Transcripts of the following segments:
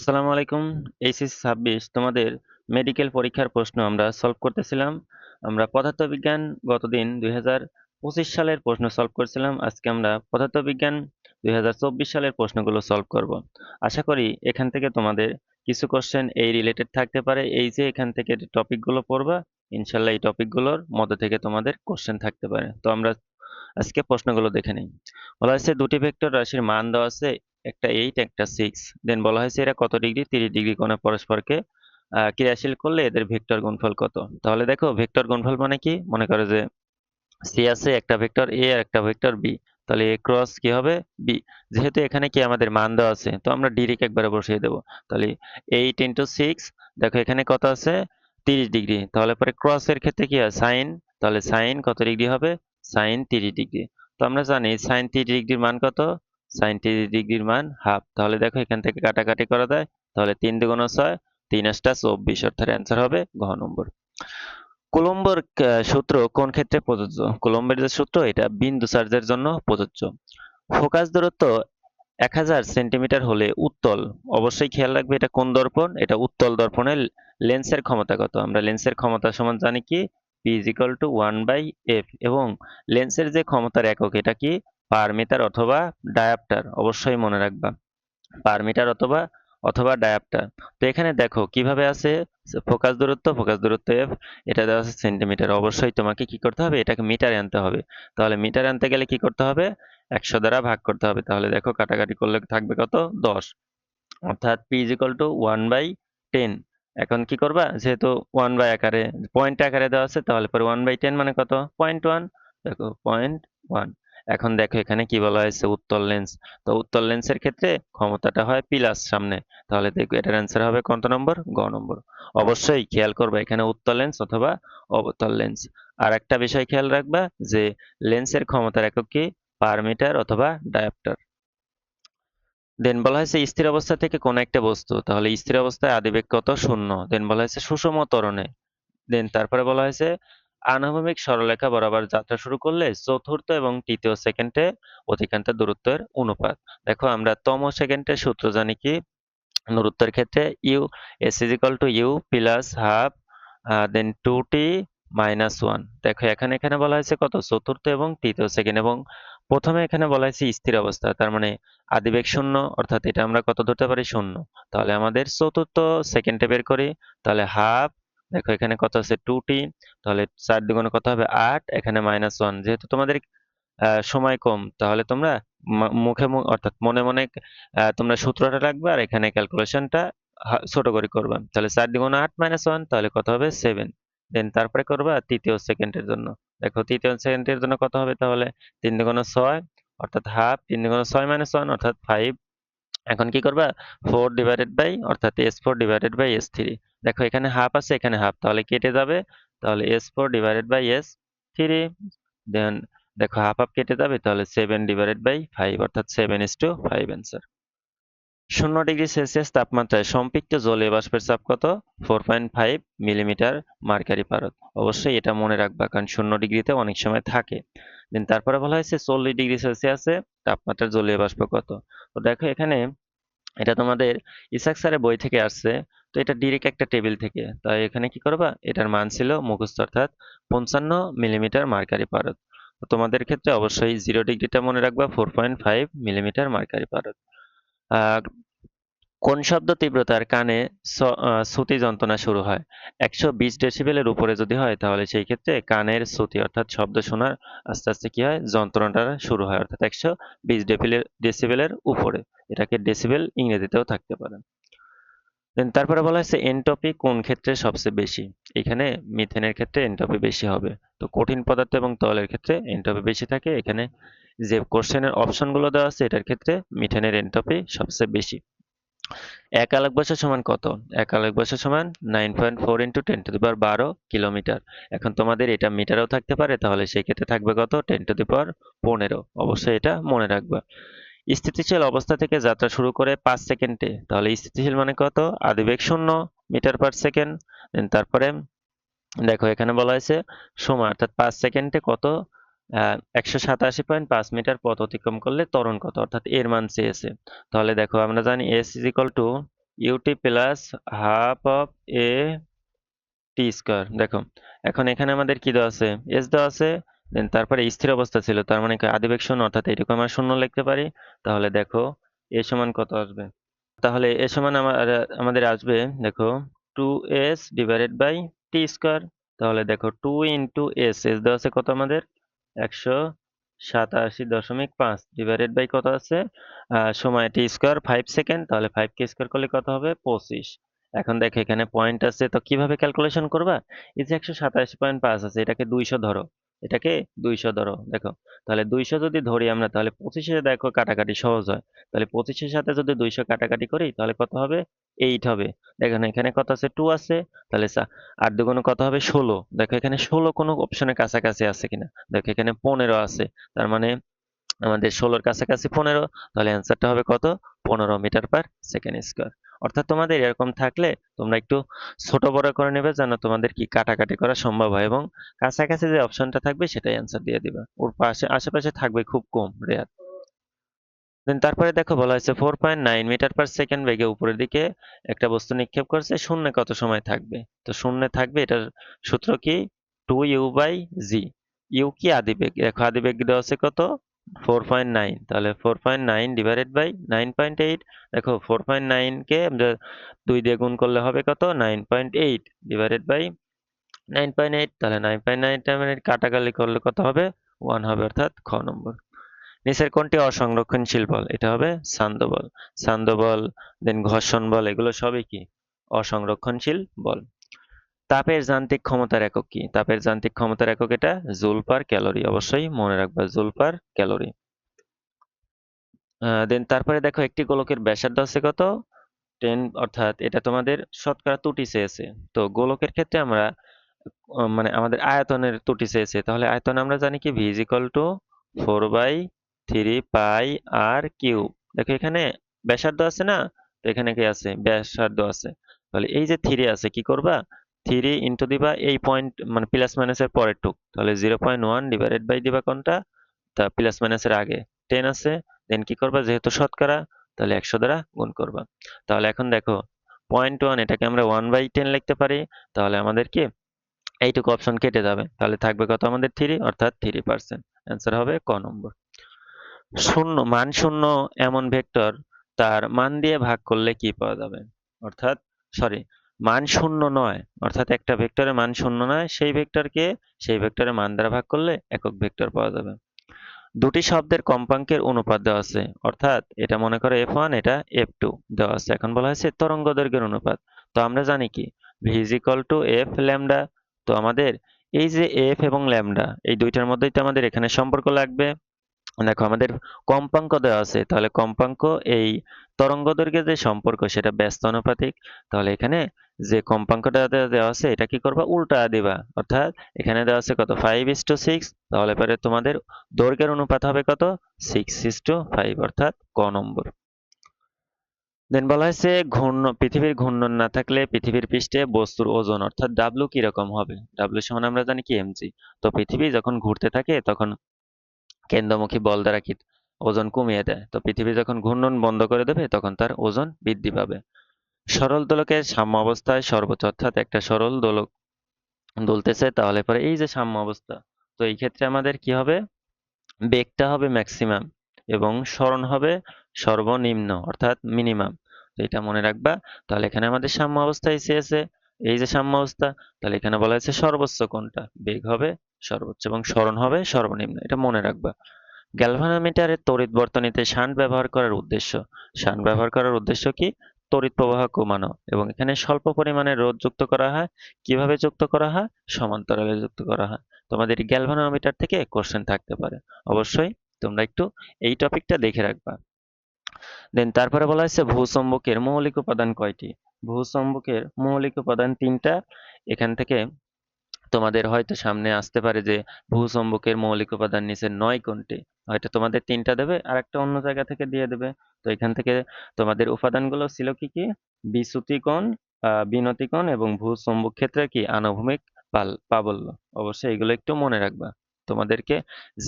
আসসালামু আলাইকুম। এইচএসসি ২৬ তোমাদের মেডিকেল পরীক্ষার প্রশ্ন আমরা সলভ করতেছিলাম। আমরা পদার্থবিজ্ঞান গতদিন ২০২৫ সালের প্রশ্ন সলভ করছিলাম। আজকে আমরা পদার্থবিজ্ঞান ২০২৪ সালের প্রশ্নগুলো সলভ করব। আশা করি এখান থেকে তোমাদের কিছু কোশ্চেন এই রিলেটেড থাকতে পারে। এই যে এখান থেকে যে টপিকগুলো পড়বা, ইনশাআল্লাহ এই টপিকগুলোর মধ্যে থেকে তোমাদের কোশ্চেন থাকতে পারে। তো আমরা আজকে প্রশ্নগুলো দেখে নিই। বলা হয়েছে দুটি ভেক্টর রাশির মান দেওয়া আছে, একটা 8 একটা 6। দেন বলা হয়েছে এরা কত ডিগ্রি 30 ডিগ্রি কোণে পরস্পরকে ক্রিয়াশীল করলে এদের ভেক্টর গুণফল কত। তাহলে দেখো ভেক্টর গুণফল মানে কি, মনে করো যে সি আছে একটা ভেক্টর এ আর একটা ভেক্টর বি, তাহলে এ ক্রস কি হবে বি। যেহেতু এখানে কি আমাদের মান দেওয়া আছে তো আমরা ডিরেক্ট একবারে বসিয়ে দেবো। তাহলে 8 ইন্টু 6, দেখো এখানে কত আছে 30 ডিগ্রি, তাহলে পরে ক্রসের ক্ষেত্রে কি হয় সাইন, তাহলে সাইন কত ডিগ্রি হবে সাইন 30 ডিগ্রি। তো আমরা জানি সাইন 30 ডিগ্রির মান কত, সাইন 30 ডিগ্রির মান হাফ। তাহলে দেখো এখান থেকে কাটাকাটি করা যায়, তাহলে 3 দুগুণ 6, 3 আষ্টা 24, অর্থাৎ অ্যান্সার হবে ঘ নম্বর। কুলম্বের সূত্র কোন ক্ষেত্রে প্রযোজ্য? কুলম্বের যে সূত্র এটা বিন্দু চার্জের জন্য প্রযোজ্য। ফোকাস দূরত্ব 1000 সেন্টিমিটার হলে উত্তল, অবশ্যই খেয়াল রাখবে এটা কোন দর্পণ, এটা উত্তল দর্পণের লেন্সের ক্ষমতা কত। আমরা লেন্সের ক্ষমতা সমান জানি কি P is equal to 1/f, এবং লেন্সের যে ক্ষমতার একক এটা কি পার মিটার অথবা ডায়াপ্টার, অবশ্যই মনে রাখবা পার মিটার অথবা অথবা ডায়াপ্টার। তো এখানে দেখো কিভাবে আছে, ফোকাস দূরত্ব এফ, এটা দেওয়া আছে সেন্টিমিটার, অবশ্যই তোমাকে কি করতে হবে এটাকে মিটারে আনতে হবে। তাহলে মিটারে আনতে গেলে কি করতে হবে 100 দ্বারা ভাগ করতে হবে। তাহলে দেখো কাটাকাটি করলে থাকবে কত 10, অর্থাৎ পি ইজ ইকুয়াল টু 1/10। এখন কি করবা, যেহেতু 1 বাই আকারে পয়েন্ট আকারে দেওয়া আছে তাহলে পরে 1/10 মানে কত 0.1, দেখো 0.1। এখন দেখো এখানে কি বলা হয়েছে উত্তল লেন্স, তো উত্তল লেন্সের ক্ষেত্রে ক্ষমতাটা হয় প্লাস সামনে, তাহলে দেখো এটার অ্যান্সার হবে কত নম্বর গ নম্বর। অবশ্যই খেয়াল করবা এখানে উত্তল লেন্স অথবা অবতল লেন্স। আর একটা বিষয় খেয়াল রাখবা যে লেন্সের ক্ষমতার একক কি পার মিটার অথবা ডায়াপ্টার। দেন বলা হয়েছে স্থির অবস্থা থেকে কোন একটা বস্তু, তাহলে স্থির অবস্থায় আদিবেগ কত শূন্য। দেন বলা হয়েছে সুষম ত্বরণে। দেন তারপরে বলা হয়েছে আনুভূমিক সরলরেখা বরাবর যাত্রা শুরু করলে চতুর্থ এবং তৃতীয় সেকেন্ডে অতিক্রান্ত দূরত্বের অনুপাত। দেখো আমরা তম সেকেন্ডের সূত্র জানি কি দূরত্বের ক্ষেত্রে u s is equal to u plus half then 2t minus 1। দেখো এখানে এখানে বলা হয়েছে কত চতুর্থ এবং তৃতীয় সেকেন্ড, এবং প্রথমে এখানে বলা হয়েছে স্থির অবস্থা, তার মানে আদিবেগ শূন্য, অর্থাৎ এটা আমরা কত ধরতে পারি শূন্য। তাহলে আমাদের চতুর্থ সেকেন্ডে বের করি, তাহলে হাফ, দেখো এখানে কত আছে 2t, তাহলে 4 দুগুণে কত হবে 8, এখানে -1। যেহেতু তোমাদের সময় কম, তাহলে তোমরা অর্থাৎ মনে মনে তোমরা সূত্রটা রাখবে আর এখানে ক্যালকুলেশনটা ছোট করে করবা। তাহলে 4 দ্বিগুণ 8 -1, তাহলে কত হবে 7। দেন তারপরে করবা তৃতীয় সেকেন্ডের জন্য, দেখো তৃতীয় সেকেন্ডের জন্য কত হবে, তাহলে 3 দুগুণ 6, অর্থাৎ হাফ, 3 দুগুণ 6 -1 অর্থাৎ 5। এখন কি করবা 4 ডিভাইডেড বাই অর্থাৎ S4 ডিভাইডেড বাই S3। দেখো এখানে হাফ আছে এখানে হাফ, তাহলে কেটে যাবে, তাহলে S4 ডিভাইডেড বাই S3। দেন দেখো হাফ হাফ কেটে যাবে, তাহলে 7 ডিভাইডেড বাই 5 অর্থাৎ 7:5 অ্যান্সার। 0 ডিগ্রি সেলসিয়াস তাপমাত্রায় সম্পৃক্ত জলীয় বাষ্পের চাপ কত 4.5 মিলিমিটার মার্কারি পারদ। অবশ্যই এটা মনে রাখবা কারণ 0 ডিগ্রিতে অনেক সময় থাকে। দেন তারপরে বলা হয়েছে 40 ডিগ্রি সেলসিয়াসে তাপমাত্রার জলীয় বাষ্প কত। তো দেখো এখানে এটা তোমাদের ইসাক স্যারের বই থেকে আসছে, তো এটা ডিরেক্ট একটা টেবিল থেকে, তাই এখানে কি করবা এটার মান ছিল মুখস্থ, অর্থাৎ 55 মিলিমিটার মার্কারি পারদ। তো তোমাদের ক্ষেত্রে অবশ্যই 0 ডিগ্রিটা মনে রাখবা 4.5 মিলিমিটার মার্কারি পারদ। আহ কোন শব্দ তীব্রতার কানে শ্রুতি যন্ত্রণা শুরু হয়? 120 ডেসিবেলের উপরে যদি হয় তাহলে সেই ক্ষেত্রে কানের শ্রুতি অর্থাৎ শব্দ শোনার আস্তে আস্তে কি হয় যন্ত্রণাটা শুরু হয়, অর্থাৎ 120 ডেসিবেলের উপরে। এটাকে ডেসিবেল ইংরেজিতেও থাকতে পারে। দেন তারপরে বলা হয়েছে এনট্রপি কোন ক্ষেত্রে সবচেয়ে বেশি। এখানে মিথেনের ক্ষেত্রে এনট্রপি বেশি হবে। তো কঠিন পদার্থ এবং তরলের ক্ষেত্রে এনট্রপি বেশি থাকে। এখানে যে কোশ্চেনের অপশনগুলো দেওয়া আছে এটার ক্ষেত্রে মিথেনের এনট্রপি সবচেয়ে বেশি। এক আলোক বর্ষ সমান কত? এক আলোক বর্ষ সমান 9.4 ইন্টু 10⁻12 কিলোমিটার। এখন তোমাদের এটা মিটারেও থাকতে পারে, তাহলে সেই ক্ষেত্রে থাকবে কত 10⁻15। অবশ্যই এটা মনে রাখবা। স্থিতিশীল অবস্থা থেকে যাত্রা শুরু করে 5 সেকেন্ডে, তাহলে স্থিতিশীল মানে কত আদিবেগ 0 মিটার পার সেকেন্ড। তারপরে দেখো এখানে বলা হয়েছে সময়, অর্থাৎ 5 সেকেন্ডে কত 187.5 মিটার পথ অতিক্রম করলে ত্বরণ কত, অর্থাৎ এর মান চেয়েছে। তাহলে দেখো আমরা জানি S is equal to u t plus half of a t square. দেখো এখন এখানে আমাদের কি দেওয়া আছে, এস দেওয়া আছে, দেন তারপরে স্থির অবস্থা ছিল, তার মানে কি আদিবেগ শূন্য, অর্থাৎ এইটুকু আমরা শূন্য লিখতে পারি। তাহলে দেখো এ সমান কত আসবে, তাহলে এ সমান আমাদের আসবে দেখো 2s divided by T square. তাহলে দেখো 2 × এস দেওয়া আছে কত আমাদের 187.5 ডিভাইডেড বাই কত আছে সময় টি স্কোয়ার 5 সেকেন্ড, তাহলে 5 কে স্কোয়ার করলে কত হবে 25। এখন দেখো এখানে পয়েন্ট আছে, তো কিভাবে ক্যালকুলেশন করবা, এই যে 187.5 আছে এটাকে 200 ধরো, এটাকে 200 ধরো। দেখো তাহলে 200 যদি ধরি আমরা, তাহলে 25-এ দেখো কাটাকাটি সহজ হয়, তাহলে 25-এর সাথে যদি 200 কাটাকাটি করি তাহলে কত হবে 8 হবে। দেখেন এখানে কত আছে 2 আছে, তাহলে 8 দুগুণ কত হবে 16। দেখো এখানে 16 কোনো অপশনের কাছাকাছি আছে কিনা, দেখো এখানে 15 আছে, তার মানে আমাদের 16-র কাছাকাছি 15, তাহলে অ্যান্সারটা হবে কত 15 মিটার পার সেকেন্ড স্কোয়ার। অর্থাৎ তোমাদের এরকম থাকলে তোমরা একটু ছোট বড় করে নেবে যেন তোমাদের কি কাটাকাটি করা সম্ভব হয়, এবং কাছাকাছি যে অপশনটা থাকবে সেটাই অ্যান্সার দিয়ে দিবে, ওর পাশে আশেপাশে থাকবে খুব কম, রেয়ার। দেন তারপরে দেখো বলা হয়েছে 4.9 মিটার পার সেকেন্ড বেগে উপরের দিকে একটা বস্তু নিক্ষেপ করছে, শূন্যে কত সময় থাকবে। তো শূন্যে থাকবে, এটার সূত্র কি 2u/g। ইউ কি আদিবেগ, দেখো আদিবেগ দেওয়া আছে কত 4.9, তাহলে 4.9 ডিভাইডেড বাই 9.8। দেখো 4.9 কে আমরা 2 দিয়ে গুণ করলে হবে কত 9.8 ডিভাইডেড বাই 9.8, তাহলে 9.9 মানে কাটাকাটি করলে কত হবে 1 হবে, অর্থাৎ খ নম্বর। নিচের কোনটি অসংরক্ষণশীল বল, এটা হবে ছান্দ বল। ছান্দ বল, দেন ঘর্ষণ বল, এগুলো সবই কি অসংরক্ষণশীল বল। তাপের যান্ত্রিক ক্ষমতার একক কি, তাপের যান্ত্রিক ক্ষমতার একক এটা জুল পার ক্যালোরি, অবশ্যই মনে রাখবা জুল পার ক্যালোরি। দেন তারপরে দেখো একটি গোলকের ব্যাসার্ধ আছে কত 10, অর্থাৎ এটা তোমাদের শতকরা ত্রুটি চেয়েছে। তো গোলকের ক্ষেত্রে আমরা মানে আমাদের আয়তনের ত্রুটি চেয়েছে, তাহলে আয়তন আমরা জানি কি v is equal to 4/3 pi r cube. দেখো এখানে ব্যাসার্ধ আছে না, তো এখানে কি আছে ব্যাসার্ধ আছে, তাহলে এই যে 3 আছে কি করবা 3 ইন্টু দিবা এই পয়েন্ট মানে প্লাস মাইনাসের পরের টুক, তাহলে 0.1 ডিভাইডেড বাই দিবা কোনটা তা প্লাস মাইনাসের আগে 10 আছে, দেন কি করবা যেহেতু শতকরা তাহলে 100 দ্বারা গুণ করবা। তাহলে এখন দেখো 0.1 এটাকে আমরা 1/10 লিখতে পারি, তাহলে আমাদের কি এইটুকু অপশন কেটে যাবে, তাহলে থাকবে কত আমাদের 3, অর্থাৎ 3%। অ্যান্সার হবে ক নম্বর। শূন্য মান শূন্য এমন ভেক্টর তার মান দিয়ে ভাগ করলে কি পাওয়া যাবে, অর্থাৎ সরি মান শূন্য নয়, অর্থাৎ একটা ভেক্টরের মান শূন্য নয় সেই ভেক্টরকে সেই ভেক্টরের মান দ্বারা ভাগ করলে একক ভেক্টর পাওয়া যাবে। দুটি শব্দের কম্পাঙ্কের অনুপাত দেওয়া আছে, অর্থাৎ এটা মনে করো f1 এটা f2 দেওয়া আছে, এখন বলা হয়েছে তরঙ্গ দৈর্ঘ্যের অনুপাত। তো আমরা জানি কি v is equal to f lambda. তো আমাদের এই যে f এবং ল্যামডা এই দুইটার মধ্যেই তো আমাদের এখানে সম্পর্ক লাগবে। দেখো আমাদের কম্পাঙ্ক দেওয়া আছে, তাহলে কম্পাঙ্ক এই তরঙ্গ দৈর্ঘ্যের যে সম্পর্ক সেটা ব্যস্ত আনুপাতিক, তাহলে এখানে যে কম্পাঙ্কটা দেওয়া আছে এটা কি করবা উল্টা দিবা, অর্থাৎ এখানে দেওয়া আছে কত 5:6, তাহলে পরে তোমাদের দৈর্ঘ্যের অনুপাত হবে কত 6:5, অর্থাৎ ক নম্বর। দেন বলা হয়েছে পৃথিবীর ঘূর্ণন না থাকলে পৃথিবীর পৃষ্ঠে বস্তুর ওজন অর্থাৎ ডাব্লু কিরকম হবে, ডাব্লু সমান আমরা জানি কি এমজি। তো পৃথিবী যখন ঘুরতে থাকে তখন কেন্দ্রমুখী বল দ্বারা কি ওজন কমিয়ে দেয়, তো পৃথিবী যখন ঘূর্ণন বন্ধ করে দেবে তখন তার ওজন বৃদ্ধি পাবে। সরল দোলকের সাম্য অবস্থায় সর্বোচ্চ, অর্থাৎ একটা সরল দোলক দুলতেছে তাহলে পরে এই যে সাম্য অবস্থা, তো এই ক্ষেত্রে আমাদের কি হবে বেগটা হবে ম্যাক্সিমাম এবং সরণ হবে সর্বনিম্ন অর্থাৎ মিনিমাম। তো এটা মনে রাখবা। তাহলে এখানে আমাদের সাম্য অবস্থায় চেয়েছে, এই যে সাম্য অবস্থা, তাহলে এখানে বলা হয়েছে সর্বোচ্চ কোনটা, বেগ হবে সর্বোচ্চ এবং সরণ হবে সর্বনিম্ন, এটা মনে রাখবা। গ্যালভানোমিটারের তড়িৎ বর্তনীতে শান্ট ব্যবহার করার উদ্দেশ্য, শান্ট ব্যবহার করার উদ্দেশ্য কি তড়িৎ প্রবাহ কমানো, এবং এখানে স্বল্প পরিমাণে রোধ যুক্ত করা হয়। কিভাবে যুক্ত করা হয়, সমান্তরালে যুক্ত করা হয়। তোমাদের গ্যালভানোমিটার থেকে কোশ্চেন থাকতে পারে, অবশ্যই তোমরা একটু এই টপিকটা দেখে রাখবা। দেন তারপরে বলা হয়েছে ভূচম্বকের মৌলিক উপাদান কয়টি, ভূচম্বকের মৌলিক উপাদান 3টা। এখান থেকে তোমাদের হয়তো সামনে আসতে পারে যে ভূচম্বকের মৌলিক উপাদান নিচে 9 কোনটি, হয়তো তোমাদের 3টা দেবে আর একটা অন্য জায়গা থেকে দিয়ে দেবে। তো এখান থেকে তোমাদের উপাদানগুলো ছিল কি কি বিচ্যুতি কোণ, বিনতি কোণ এবং ভূচম্বক ক্ষেত্রে কি আনুভূমিক প্রাবল্য। অবশ্যই এগুলো একটু মনে রাখবা। তোমাদেরকে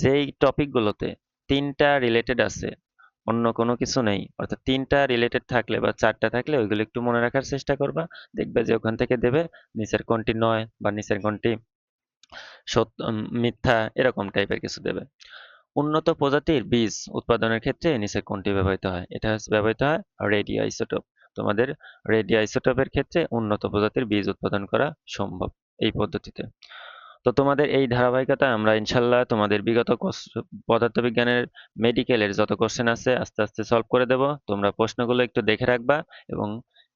যেই টপিকগুলোতে 3টা রিলেটেড আছে অন্য কোনো কিছু নেই, অর্থাৎ 3টা রিলেটেড থাকলে বা 4টা থাকলে ওইগুলো একটু মনে রাখার চেষ্টা করবা। দেখবে যে ওখান থেকে দেবে নিচের কোনটি নয় বা নিচের কোনটি সত্য, মিথ্যা, এরকম টাইপের কিছু দেবে। উন্নত প্রজাতির বীজ উৎপাদনের ক্ষেত্রে নিচে কোনটি ব্যবহৃত হয়? এটা হচ্ছে ব্যবহৃত হয় রেডিও আইসোটোপ। তোমাদের রেডিও আইসোটোপের ক্ষেত্রে উন্নত প্রজাতির বীজ উৎপাদন করা সম্ভব এই পদ্ধতিতে। তো তোমাদের এই ধারাবাহিকতায় আমরা ইনশাল্লাহ তোমাদের বিগত পদার্থবিজ্ঞানের মেডিকেলের যত কোশ্চেন আছে আস্তে আস্তে সলভ করে দেব। তোমরা প্রশ্নগুলো একটু দেখে রাখবা এবং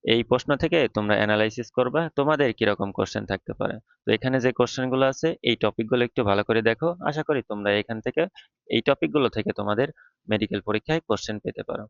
এই প্রশ্ন থেকে তোমরা অ্যানালাইসিস করবা তোমাদের কিরকম কোশ্চেন থাকতে পারে। তো এখানে যে কোশ্চেনগুলো আছে এই টপিকগুলো একটু ভালো করে দেখো, আশা করি তোমরা এখান থেকে এই টপিকগুলো থেকে তোমাদের মেডিকেল পরীক্ষায় কোশ্চেন পেতে পারো।